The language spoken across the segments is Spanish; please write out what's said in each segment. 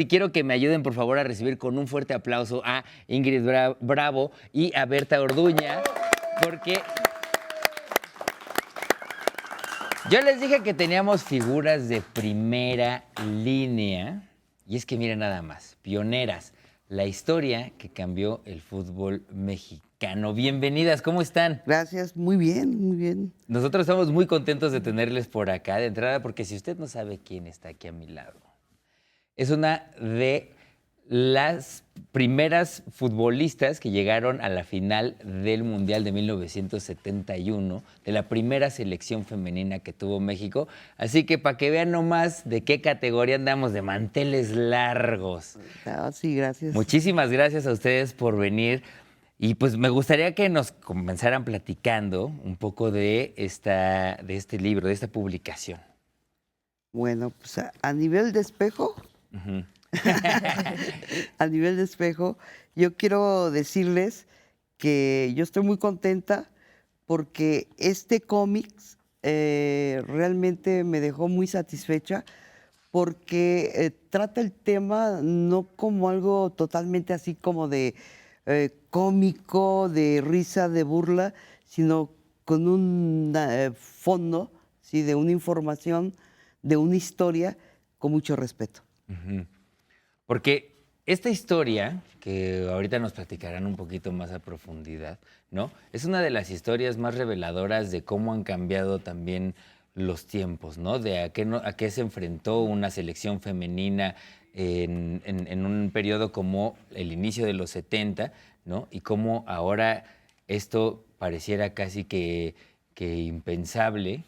Y quiero que me ayuden, por favor, a recibir con un fuerte aplauso a Ingrid Bravo y a Berta Orduña, porque yo les dije que teníamos figuras de primera línea, y es que miren nada más, pioneras, la historia que cambió el fútbol mexicano. Bienvenidas, ¿cómo están? Gracias, muy bien, muy bien. Nosotros estamos muy contentos de tenerles por acá de entrada, porque si usted no sabe quién está aquí a mi lado, es una de las primeras futbolistas que llegaron a la final del Mundial de 1971, de la primera selección femenina que tuvo México. Así que para que vean nomás de qué categoría andamos, de manteles largos. Sí, gracias. Muchísimas gracias a ustedes por venir. Y pues me gustaría que nos comenzaran platicando un poco de este libro, de esta publicación. Bueno, pues a nivel de espejo, Ujú. a nivel de espejo, yo quiero decirles que yo estoy muy contenta porque este cómic realmente me dejó muy satisfecha porque trata el tema no como algo totalmente así como de cómico, de risa, de burla, sino con un fondo, ¿sí? De una información, de una historia con mucho respeto. Ujú. Porque esta historia, que ahorita nos platicarán un poquito más a profundidad, ¿no? Es una de las historias más reveladoras de cómo han cambiado también los tiempos, ¿no? De a qué se enfrentó una selección femenina en un periodo como el inicio de los 70, ¿no? Y cómo ahora esto pareciera casi que impensable,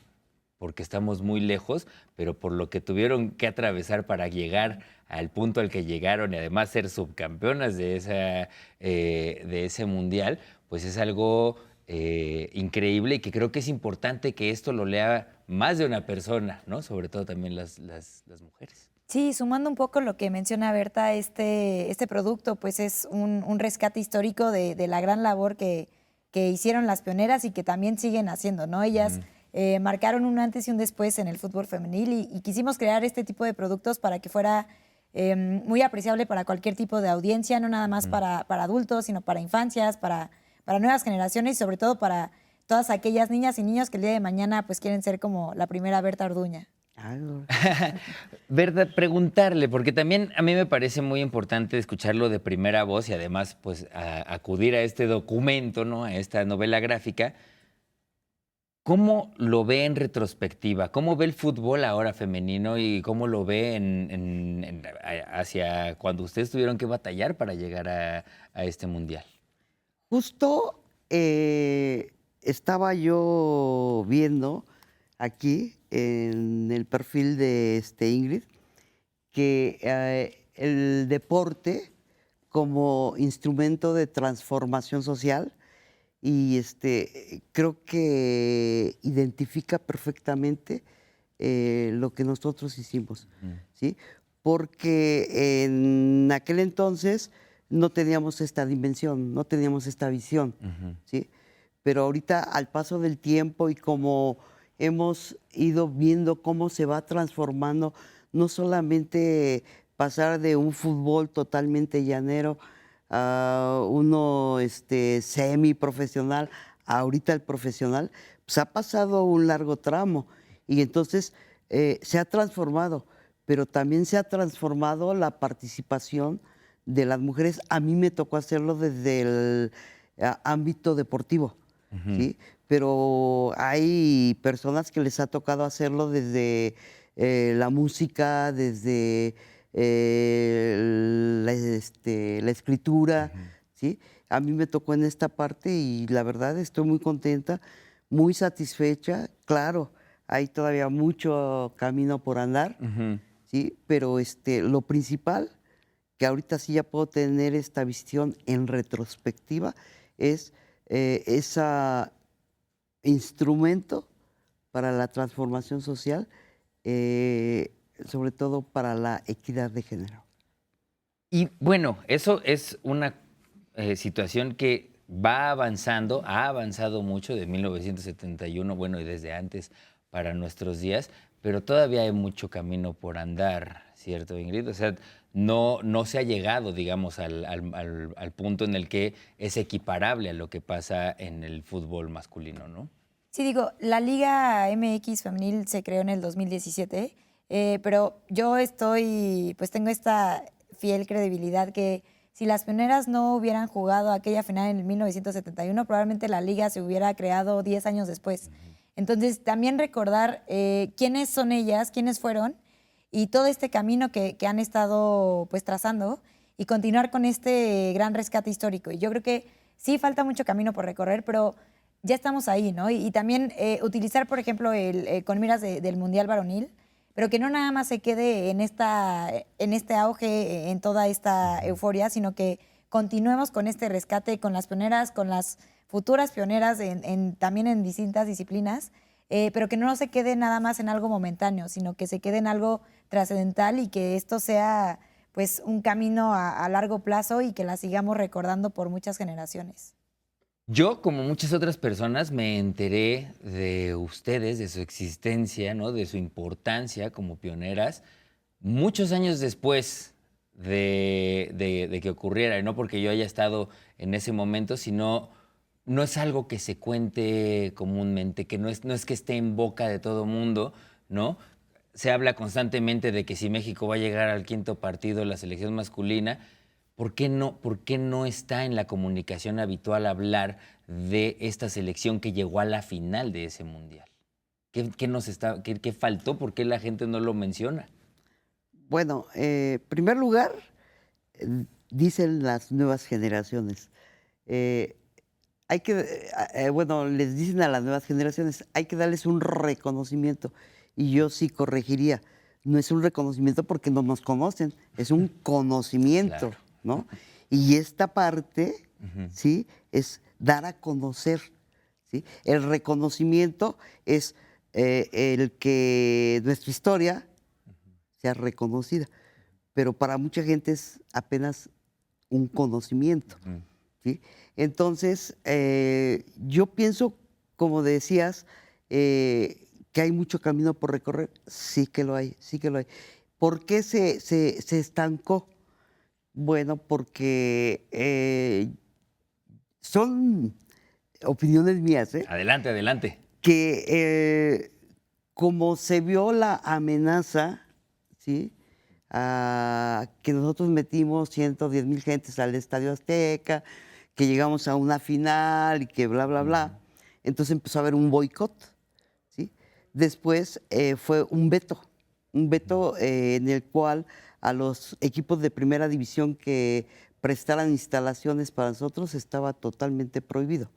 porque estamos muy lejos, pero por lo que tuvieron que atravesar para llegar al punto al que llegaron y además ser subcampeonas de ese mundial, pues es algo increíble y que creo que es importante que esto lo lea más de una persona, ¿no? Sobre todo también las mujeres. Sí, sumando un poco lo que menciona Berta, este producto pues es un rescate histórico de la gran labor que hicieron las pioneras y que también siguen haciendo, ¿no? Ellas marcaron un antes y un después en el fútbol femenil y quisimos crear este tipo de productos para que fuera muy apreciable para cualquier tipo de audiencia, no nada más para adultos, sino para infancias, para nuevas generaciones y sobre todo para todas aquellas niñas y niños que el día de mañana pues quieren ser como la primera Berta Orduña. Algo. Verdad, preguntarle, porque también a mí me parece muy importante escucharlo de primera voz y además pues acudir a este documento, ¿no? A esta novela gráfica. ¿Cómo lo ve en retrospectiva? ¿Cómo ve el fútbol ahora femenino y cómo lo ve hacia cuando ustedes tuvieron que batallar para llegar a este mundial? Justo estaba yo viendo aquí en el perfil de Ingrid que el deporte como instrumento de transformación social y creo que identifica perfectamente lo que nosotros hicimos, ¿sí? Porque en aquel entonces no teníamos esta dimensión, no teníamos esta visión, ¿sí? Pero ahorita al paso del tiempo y como hemos ido viendo cómo se va transformando, no solamente pasar de un fútbol totalmente llanero a uno semiprofesional, ahorita el profesional, pues ha pasado un largo tramo y entonces se ha transformado, pero también se ha transformado la participación de las mujeres. A mí me tocó hacerlo desde el ámbito deportivo, ¿sí? Pero hay personas que les ha tocado hacerlo desde la música, desde la escritura, ¿sí? A mí me tocó en esta parte y la verdad estoy muy contenta, muy satisfecha. Claro, hay todavía mucho camino por andar, ¿sí? Pero lo principal, que ahorita sí ya puedo tener esta visión en retrospectiva, es ese instrumento para la transformación social, sobre todo para la equidad de género. Y bueno, eso es una situación que va avanzando, ha avanzado mucho de 1971, bueno, y desde antes para nuestros días, pero todavía hay mucho camino por andar, ¿cierto, Ingrid? O sea, no se ha llegado, digamos, al punto en el que es equiparable a lo que pasa en el fútbol masculino, ¿no? Sí, digo, la Liga MX femenil se creó en el 2017, pero yo pues tengo esta fiel credibilidad que si las pioneras no hubieran jugado aquella final en el 1971, probablemente la liga se hubiera creado 10 años después. Entonces, también recordar quiénes son ellas, quiénes fueron y todo este camino que han estado pues trazando y continuar con este gran rescate histórico. Y yo creo que sí falta mucho camino por recorrer, pero ya estamos ahí, ¿no? Y también utilizar, por ejemplo, con miras del Mundial Varonil, pero que no nada más se quede en este auge, en toda esta euforia, sino que continuemos con este rescate, con las pioneras, con las futuras pioneras también en distintas disciplinas, pero que no se quede nada más en algo momentáneo, sino que se quede en algo trascendental y que esto sea pues un camino a largo plazo y que la sigamos recordando por muchas generaciones. Yo, como muchas otras personas, me enteré de ustedes, de su existencia, ¿no? De su importancia como pioneras, muchos años después de que ocurriera, y no porque yo haya estado en ese momento, sino no es algo que se cuente comúnmente, que no es que esté en boca de todo mundo, ¿no? Se habla constantemente de que si México va a llegar al quinto partido, la selección masculina, por qué no está en la comunicación habitual hablar de esta selección que llegó a la final de ese mundial? ¿Qué faltó? ¿Por qué la gente no lo menciona? Bueno, en primer lugar, dicen las nuevas generaciones. Bueno, les dicen a las nuevas generaciones, hay que darles un reconocimiento. Y yo sí corregiría, no es un reconocimiento porque no nos conocen, es un conocimiento, Claro. ¿no? Y esta parte, ¿sí? Es dar a conocer, ¿sí? El reconocimiento es el que nuestra historia sea reconocida, pero para mucha gente es apenas un conocimiento, ¿sí? Entonces, yo pienso, como decías, que hay mucho camino por recorrer. Sí que lo hay, sí que lo hay. ¿Por qué se estancó? Bueno, porque son opiniones mías, ¿eh? Adelante, adelante. Que como se vio la amenaza, ¿sí? Que nosotros metimos 110,000 gentes al Estadio Azteca, que llegamos a una final y que bla, bla, bla. Entonces empezó a haber un boicot, ¿sí? Después fue un veto en el cual a los equipos de primera división que prestaran instalaciones para nosotros estaba totalmente prohibido,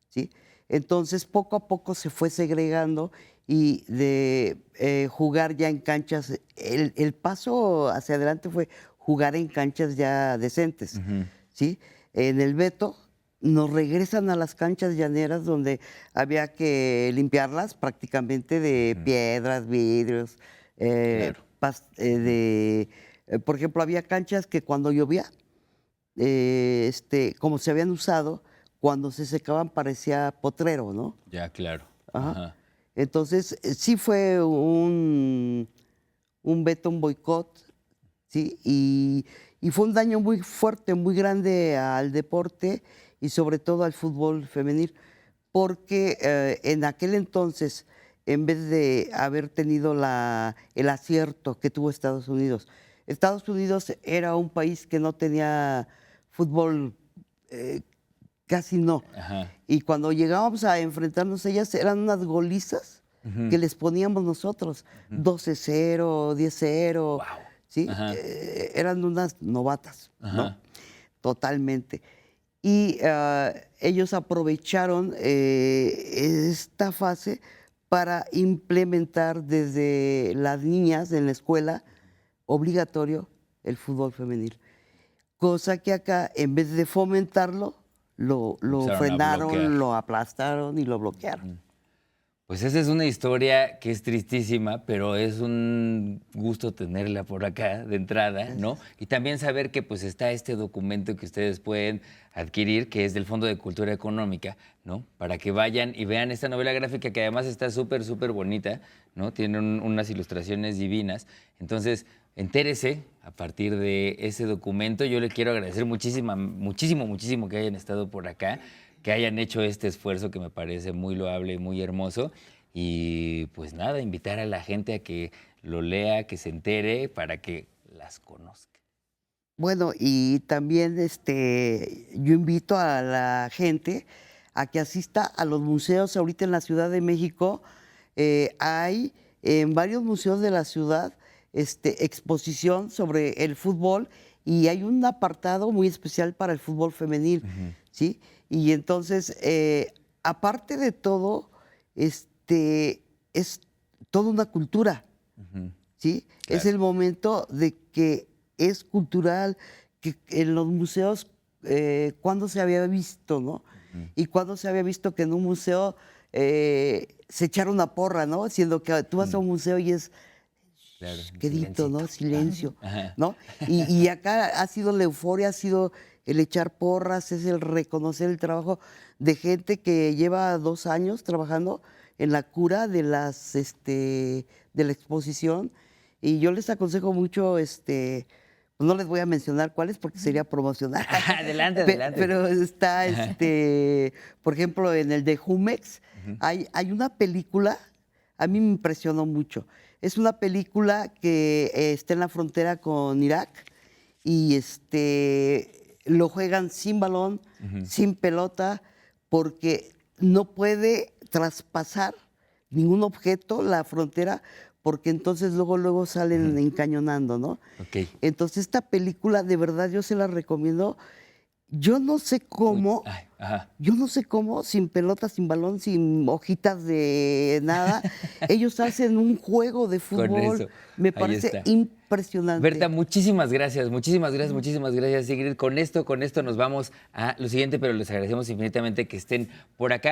¿sí? Entonces, poco a poco se fue segregando y de jugar ya en canchas, el paso hacia adelante fue jugar en canchas ya decentes, ¿sí? En el veto nos regresan a las canchas llaneras donde había que limpiarlas prácticamente de piedras, vidrios, Claro. por ejemplo, había canchas que cuando llovía, como se habían usado, cuando se secaban parecía potrero, ¿no? Ya, claro. Ajá. Ajá. Entonces, sí fue un veto, un boicot, ¿sí? Y fue un daño muy fuerte, muy grande al deporte y sobre todo al fútbol femenil, porque en aquel entonces, en vez de haber tenido el acierto que tuvo Estados Unidos era un país que no tenía fútbol, casi no. Ajá. Y cuando llegábamos a enfrentarnos a ellas, eran unas golizas que les poníamos nosotros, 12-0, 10-0, Wow. ¿sí? Ajá. Eran unas novatas, ¿no? Ajá. Totalmente. Y ellos aprovecharon esta fase para implementar desde las niñas en la escuela obligatorio el fútbol femenil. Cosa que acá, en vez de fomentarlo, lo Empezaron a frenaron, bloquear. lo aplastaron y lo bloquearon. Pues esa es una historia que es tristísima, pero es un gusto tenerla por acá de entrada, ¿no? Y también saber que pues está este documento que ustedes pueden adquirir, que es del Fondo de Cultura Económica, ¿no? Para que vayan y vean esta novela gráfica que además está súper, súper bonita, ¿no? Tiene unas ilustraciones divinas. Entonces, entérese a partir de ese documento. Yo le quiero agradecer muchísimo que hayan estado por acá, que hayan hecho este esfuerzo que me parece muy loable y muy hermoso. Y pues nada, invitar a la gente a que lo lea, que se entere, para que las conozca. Bueno, y también yo invito a la gente a que asista a los museos. Ahorita en la Ciudad de México hay en varios museos de la ciudad exposición sobre el fútbol y hay un apartado muy especial para el fútbol femenil, ¿sí? Y entonces, aparte de todo, es toda una cultura, ¿sí? Claro. Es el momento de que es cultural, que en los museos, cuando se había visto, ¿no? Y cuando se había visto que en un museo se echara una porra, ¿no? Siendo que tú vas a un museo y es Claro, quedito, ¿no? Silencio, Ajá. ¿no? Y acá ha sido la euforia, ha sido el echar porras, es el reconocer el trabajo de gente que lleva 2 años trabajando en la cura de de la exposición. Y yo les aconsejo mucho, pues no les voy a mencionar cuáles porque sería promocionar. Adelante, adelante. Pero está, por ejemplo, en el de Jumex, hay una película, a mí me impresionó mucho. Es una película que está en la frontera con Irak y lo juegan sin balón, sin pelota, porque no puede traspasar ningún objeto la frontera, porque entonces luego salen encañonando, ¿no? Ok. Entonces esta película, de verdad, yo se la recomiendo. Yo no sé cómo, Ay, ajá. yo no sé cómo, sin pelota, sin balón, sin hojitas de nada, ellos hacen un juego de Con fútbol. eso, Me ahí parece está. impresionante. Berta, muchísimas gracias, Sigrid. Con esto nos vamos a lo siguiente, pero les agradecemos infinitamente que estén por acá.